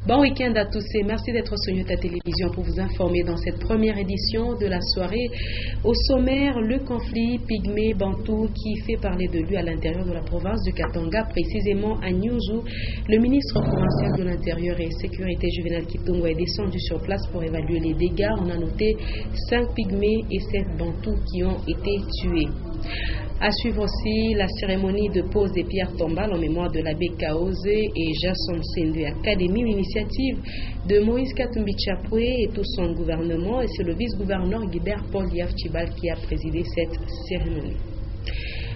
Bon week-end à tous et merci d'être sur Nyota Télévision pour vous informer dans cette première édition de la soirée. Au sommaire, le conflit pygmée-bantou qui fait parler de lui à l'intérieur de la province du Katanga, précisément à Nyunzu. Le ministre provincial de l'Intérieur et Sécurité Juvenal Kitungo est descendu sur place pour évaluer les dégâts. On a noté 5 pygmées et 7 bantous qui ont été tués. À suivre aussi la cérémonie de pose des pierres tombales en mémoire de l'abbé Kaose et Jason Sendwe Académie, une initiative de Moïse Katumbi Chapwe et tout son gouvernement, et c'est le vice-gouverneur Guibert Paul Diaf-Chibal qui a présidé cette cérémonie.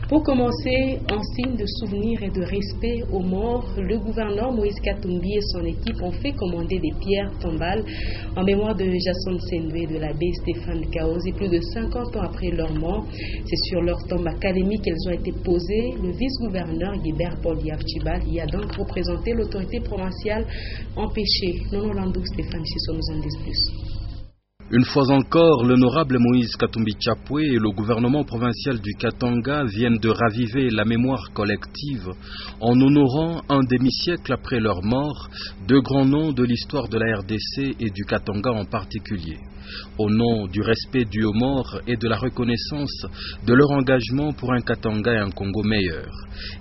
Pour commencer, en signe de souvenir et de respect aux morts, le gouverneur Moïse Katumbi et son équipe ont fait commander des pierres tombales en mémoire de Jason Sendwe et de l'abbé Stéphane Kaozi. Plus de 50 ans après leur mort, c'est sur leur tombe académique qu'elles ont été posées. Le vice-gouverneur Guibert Paul Diaf-Chibal y a donc représenté l'autorité provinciale empêchée. Non, Landou Stéphane Sisso nous en dit plus. Une fois encore, l'honorable Moïse Katumbi Chapwe et le gouvernement provincial du Katanga viennent de raviver la mémoire collective en honorant un demi-siècle après leur mort deux grands noms de l'histoire de la RDC et du Katanga en particulier. Au nom du respect dû aux morts et de la reconnaissance de leur engagement pour un Katanga et un Congo meilleur,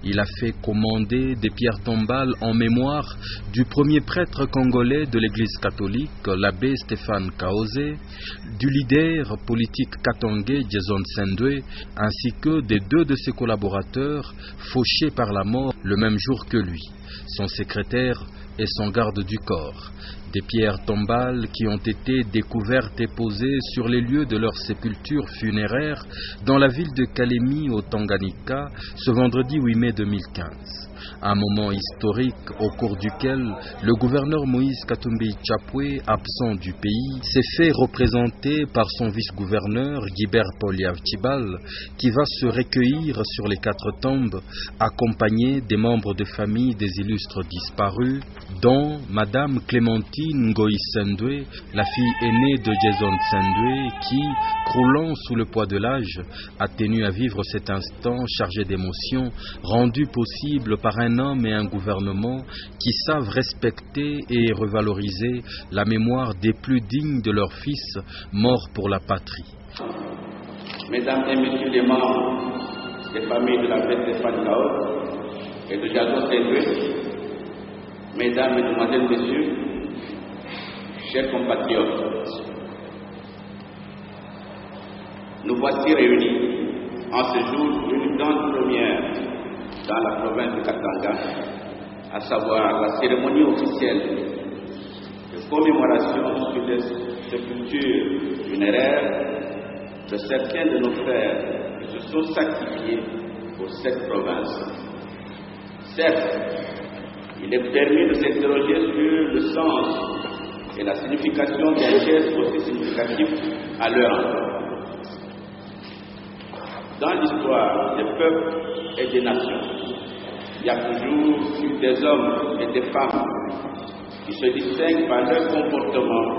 il a fait commander des pierres tombales en mémoire du premier prêtre congolais de l'église catholique, l'abbé Stéphane Kaose, du leader politique katangais Jason Sendwe, ainsi que des deux de ses collaborateurs fauchés par la mort le même jour que lui, son secrétaire et son garde du corps. Des pierres tombales qui ont été découvertes et posées sur les lieux de leur sépulture funéraire dans la ville de Kalemi au Tanganyika ce vendredi 8 mai 2015. Un moment historique au cours duquel le gouverneur Moïse Katumbi Chapwe, absent du pays, s'est fait représenter par son vice-gouverneur Guibert Paul Diaf-Chibal, qui va se recueillir sur les 4 tombes, accompagné des membres de famille des illustres disparus, dont Madame Clémentine Ngoï Sendwe, la fille aînée de Jason Sendwe, qui, croulant sous le poids de l'âge, a tenu à vivre cet instant chargé d'émotions, rendu possible par un homme et un gouvernement qui savent respecter et revaloriser la mémoire des plus dignes de leurs fils morts pour la patrie. Mesdames et messieurs les membres des familles de la fête Stéphane Kaos et de Jason Sendwe, mesdames, mesdemoiselles, messieurs, chers compatriotes, nous voici réunis en ce jour d'une grande première dans la province de Katanga, à savoir la cérémonie officielle de commémoration sur les sépultures funéraires de certains de nos frères qui se sont sacrifiés pour cette province. Certes, il est permis de s'interroger sur le sens et la signification d'un geste aussi significatif à leur endroit. Dans l'histoire des peuples et des nations, il y a toujours eu des hommes et des femmes qui se distinguent par leur comportement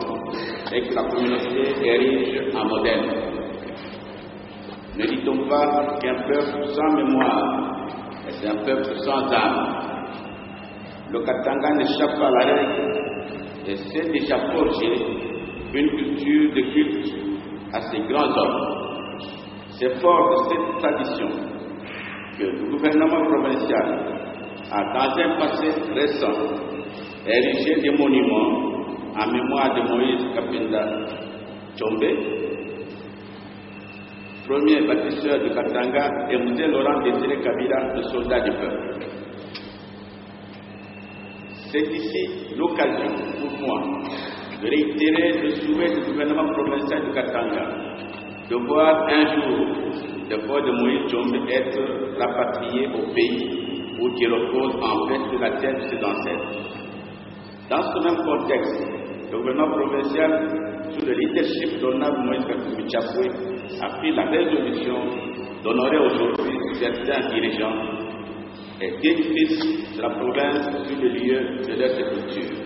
et que la communauté érige en modèle. Ne dit-on pas qu'un peuple sans mémoire est un peuple sans âme? Le Katanga n'échappe pas à la règle et s'est déjà forgé une culture de culte à ces grands hommes. C'est fort de cette tradition que le gouvernement provincial a, dans un passé récent, érigé des monuments en mémoire de Moïse Kapinda Tchombe, premier bâtisseur de Katanga, et M. Laurent Désiré Kabila, le soldat du peuple. C'est ici l'occasion pour moi de réitérer le souhait du gouvernement provincial de Katanga de voir un jour le corps de Moïse Tchombe être rapatrié au pays où il repose en paix sur la terre de ses ancêtres. Dans ce même contexte, le gouvernement provincial, sous le leadership de l'honorable Moïse Katumbi Chapwe, a pris la résolution d'honorer aujourd'hui certains dirigeants d'édifices de la province sur le lieu de leur sépulture.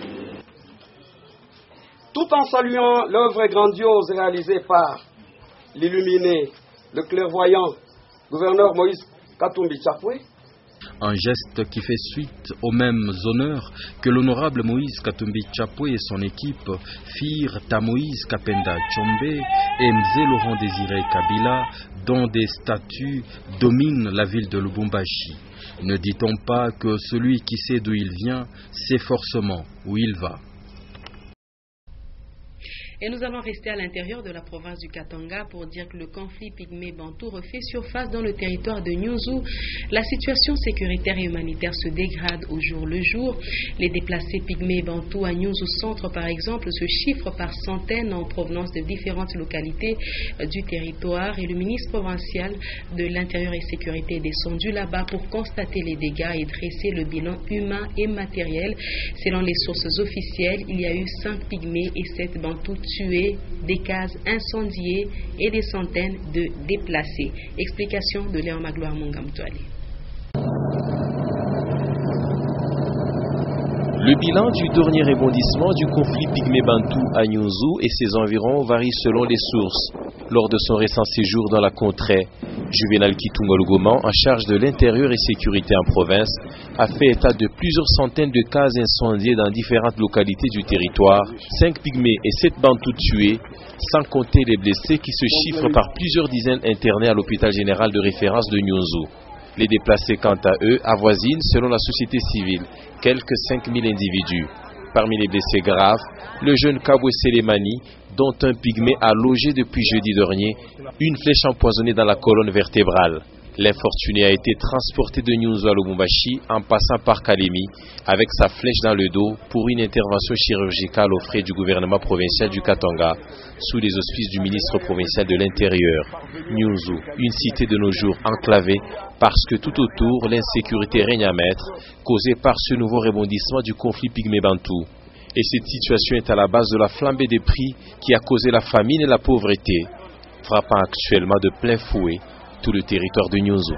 Tout en saluant l'œuvre grandiose réalisée par l'illuminé, le clairvoyant gouverneur Moïse Katumbi Chapwe. Un geste qui fait suite aux mêmes honneurs que l'honorable Moïse Katumbi Chapwe et son équipe firent à Moïse Kapenda Tchombe et Mzé Laurent Désiré Kabila, dont des statues dominent la ville de Lubumbashi. Ne dit-on pas que celui qui sait d'où il vient sait forcément où il va? Et nous allons rester à l'intérieur de la province du Katanga pour dire que le conflit pygmée-bantou refait surface dans le territoire de Nyunzu. La situation sécuritaire et humanitaire se dégrade au jour le jour. Les déplacés pygmée-bantou à Nyunzu Centre, par exemple, se chiffrent par centaines en provenance de différentes localités du territoire. Et le ministre provincial de l'Intérieur et Sécurité est descendu là-bas pour constater les dégâts et dresser le bilan humain et matériel. Selon les sources officielles, il y a eu 5 pygmées et 7 bantous tués, des cases incendiées et des centaines de déplacés. Explication de Léon Magloire Mongamtoali. Le bilan du dernier rebondissement du conflit pygmée-bantou à Nyunzu et ses environs varie selon les sources. Lors de son récent séjour dans la contrée, Juvenal Kitungolgoman, en charge de l'intérieur et sécurité en province, a fait état de plusieurs centaines de cases incendiées dans différentes localités du territoire, 5 pygmées et 7 bantous tués, sans compter les blessés qui se chiffrent par plusieurs dizaines internés à l'hôpital général de référence de Nyunzu. Les déplacés, quant à eux, avoisinent, selon la société civile, quelques 5000 individus. Parmi les blessés graves, le jeune Kabwe Selemani, dont un pygmée a logé depuis jeudi dernier une flèche empoisonnée dans la colonne vertébrale. L'infortuné a été transporté de Nyunzu à Lubumbashi en passant par Kalemi avec sa flèche dans le dos pour une intervention chirurgicale aux frais du gouvernement provincial du Katanga sous les auspices du ministre provincial de l'Intérieur. Nyunzu, une cité de nos jours enclavée parce que tout autour l'insécurité règne à maître, causée par ce nouveau rebondissement du conflit pygmée-bantou. Et cette situation est à la base de la flambée des prix qui a causé la famine et la pauvreté, frappant actuellement de plein fouet tout le territoire de Nyunzu.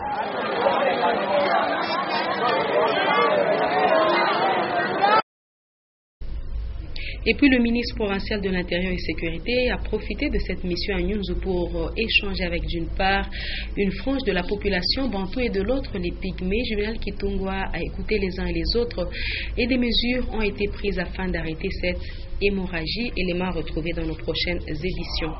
Et puis le ministre provincial de l'Intérieur et Sécurité a profité de cette mission à Nyunzu pour échanger avec d'une part une frange de la population bantou et de l'autre les pygmées. Juvenal Kitungwa a écouté les uns et les autres et des mesures ont été prises afin d'arrêter cette hémorragie, élément retrouvé dans nos prochaines éditions.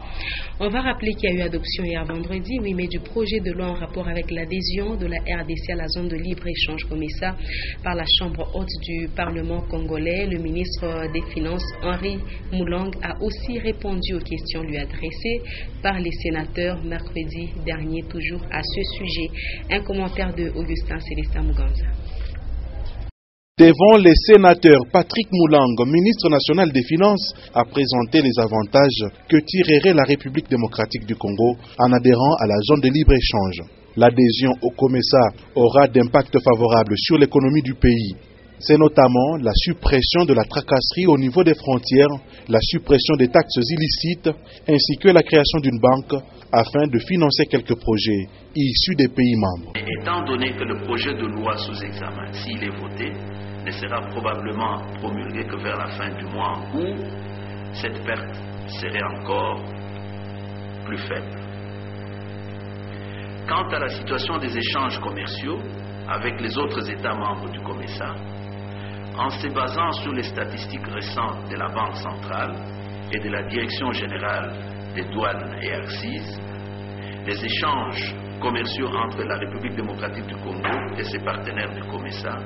On va rappeler qu'il y a eu adoption hier vendredi, 8 mai, du projet de loi en rapport avec l'adhésion de la RDC à la zone de libre-échange COMESA par la Chambre haute du Parlement congolais. Le ministre des Finances, Henri Moulang, a aussi répondu aux questions lui adressées par les sénateurs mercredi dernier, toujours à ce sujet. Un commentaire de Augustin Célestin Muganza. Devant les sénateurs, Patrick Moulang, ministre national des Finances, a présenté les avantages que tirerait la République démocratique du Congo en adhérant à la zone de libre-échange. L'adhésion au COMESA aura d'impact favorable sur l'économie du pays. C'est notamment la suppression de la tracasserie au niveau des frontières, la suppression des taxes illicites, ainsi que la création d'une banque afin de financer quelques projets issus des pays membres. Étant donné que le projet de loi sous examen, s'il est voté, ne sera probablement promulgué que vers la fin du mois où cette perte serait encore plus faible. Quant à la situation des échanges commerciaux avec les autres États membres du COMESA, en se basant sur les statistiques récentes de la Banque centrale et de la Direction générale des douanes et accises, les échanges commerciaux entre la République démocratique du Congo et ses partenaires du COMESA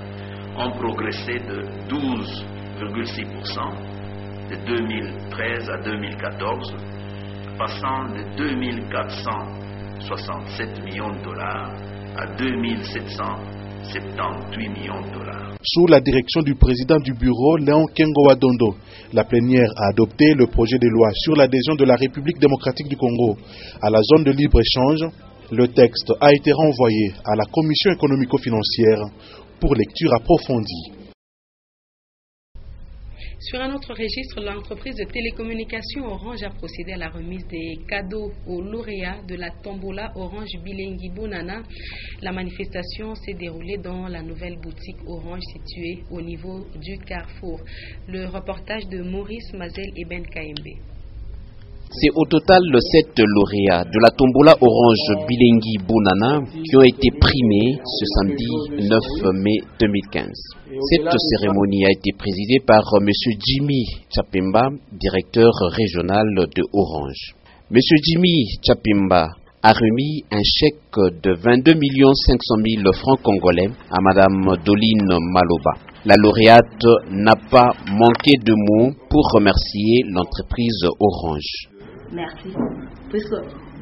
ont progressé de 12,6% de 2013 à 2014, passant de 2467 millions de dollars à 2778 millions de dollars. Sous la direction du président du bureau, Léon Kengo Wadondo, la plénière a adopté le projet de loi sur l'adhésion de la République démocratique du Congo à la zone de libre-échange. Le texte a été renvoyé à la Commission économico-financière pour lecture approfondie. Sur un autre registre, l'entreprise de télécommunications Orange a procédé à la remise des cadeaux aux lauréats de la tombola Orange Bilengi Bonana. La manifestation s'est déroulée dans la nouvelle boutique Orange située au niveau du Carrefour. Le reportage de Maurice Mazel et Ben Kaembe. C'est au total 7 lauréats de la tombola Orange Bilengi Bonana qui ont été primés ce samedi 9 mai 2015. Cette cérémonie a été présidée par M. Jimmy Chapimba, directeur régional de Orange. M. Jimmy Chapimba a remis un chèque de 22 500 000 francs congolais à Mme Doline Maloba. La lauréate n'a pas manqué de mots pour remercier l'entreprise Orange. Merci. Puisque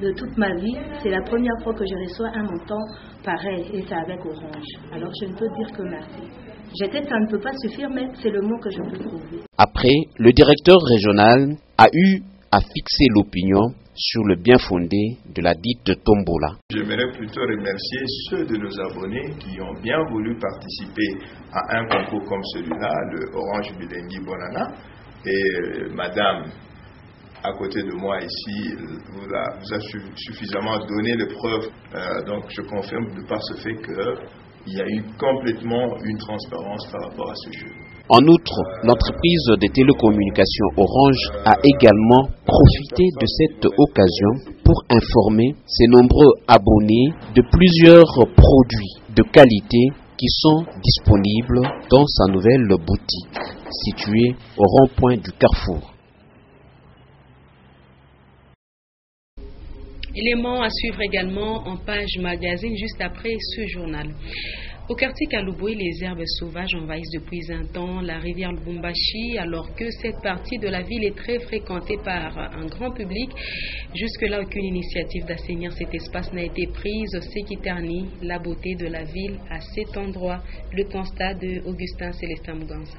de toute ma vie, c'est la première fois que je reçois un montant pareil et c'est avec Orange. Alors je ne peux dire que merci. J'ai-être ça ne peut pas suffire, mais c'est le mot que je peux trouver. Après, le directeur régional a eu à fixer l'opinion sur le bien fondé de la dite tombola. J'aimerais plutôt remercier ceux de nos abonnés qui ont bien voulu participer à un concours comme celui-là, le Orange Bilengi Bonana, et Madame à côté de moi ici vous a suffisamment donné les preuves. Donc je confirme de par ce fait qu'il y a eu complètement une transparence par rapport à ce jeu. En outre, l'entreprise de télécommunications Orange a également profité de cette occasion pour informer ses nombreux abonnés de plusieurs produits de qualité qui sont disponibles dans sa nouvelle boutique située au rond-point du Carrefour. Élément à suivre également en page magazine juste après ce journal. Au quartier Kalouboui, les herbes sauvages envahissent depuis un temps la rivière Lubumbashi, alors que cette partie de la ville est très fréquentée par un grand public. Jusque-là, aucune initiative d'assainir cet espace n'a été prise, ce qui ternit la beauté de la ville à cet endroit. Le constat de Augustin Célestin Muganza.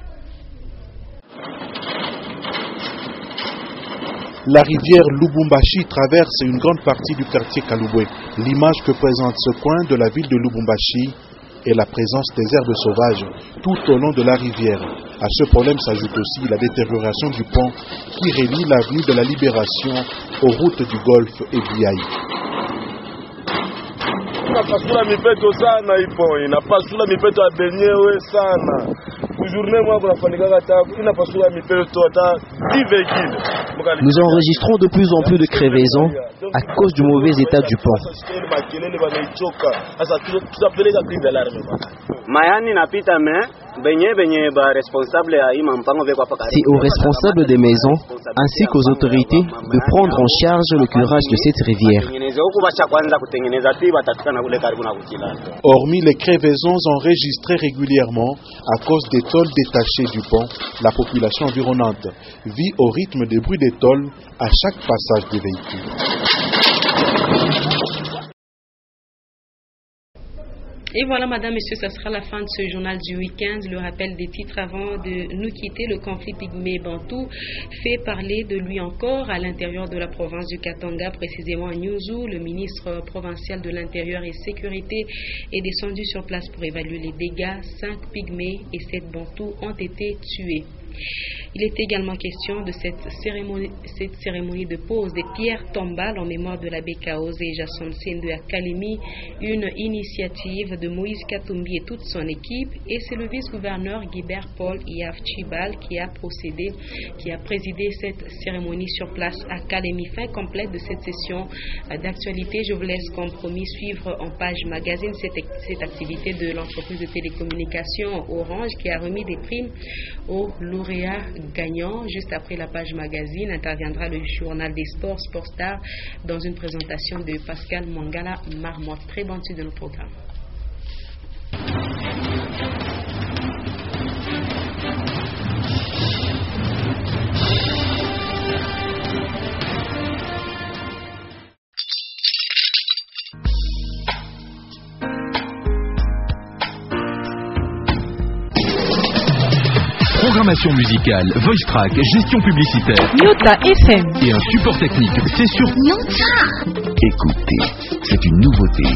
La rivière Lubumbashi traverse une grande partie du quartier Kalouboui. L'image que présente ce coin de la ville de Lubumbashi est la présence des herbes sauvages tout au long de la rivière. À ce problème s'ajoute aussi la détérioration du pont qui relie l'avenue de la Libération aux routes du Golfe et Biaï. Nous enregistrons de plus en plus de crevaisons à cause du mauvais état du pont. C'est aux responsables des maisons ainsi qu'aux autorités de prendre en charge le curage de cette rivière. Hormis les crevaisons enregistrées régulièrement à cause des tôles détachées du pont, la population environnante vit au rythme des bruits des tôles à chaque passage des véhicules. Et voilà, madame, messieurs, ça sera la fin de ce journal du week-end. Le rappel des titres avant de nous quitter. Le conflit Pygmée-Bantou fait parler de lui encore à l'intérieur de la province du Katanga, précisément à Nyunzu. Le ministre provincial de l'Intérieur et Sécurité est descendu sur place pour évaluer les dégâts. 5 Pygmées et 7 Bantous ont été tués. Il est également question de cette cérémonie de pose des pierres tombales en mémoire de l'abbé Kaose et Jason Sende à Kalemi, une initiative de Moïse Katumbi et toute son équipe, et c'est le vice-gouverneur Guibert Paul Iaf Chibal qui a présidé cette cérémonie sur place à Kalemi. Fin complète de cette session d'actualité. Je vous laisse comme promis suivre en page magazine cette activité de l'entreprise de télécommunications Orange qui a remis des primes aux lauréats gagnants. Juste après la page magazine interviendra le journal des sports, Sportstar, dans une présentation de Pascal Mangala Marmotte. Très bonne suite de nos programmes. Programmation musicale, voice track, gestion publicitaire. Nyota FM. Et un support technique, c'est sur Nyota. Écoutez, c'est une nouveauté.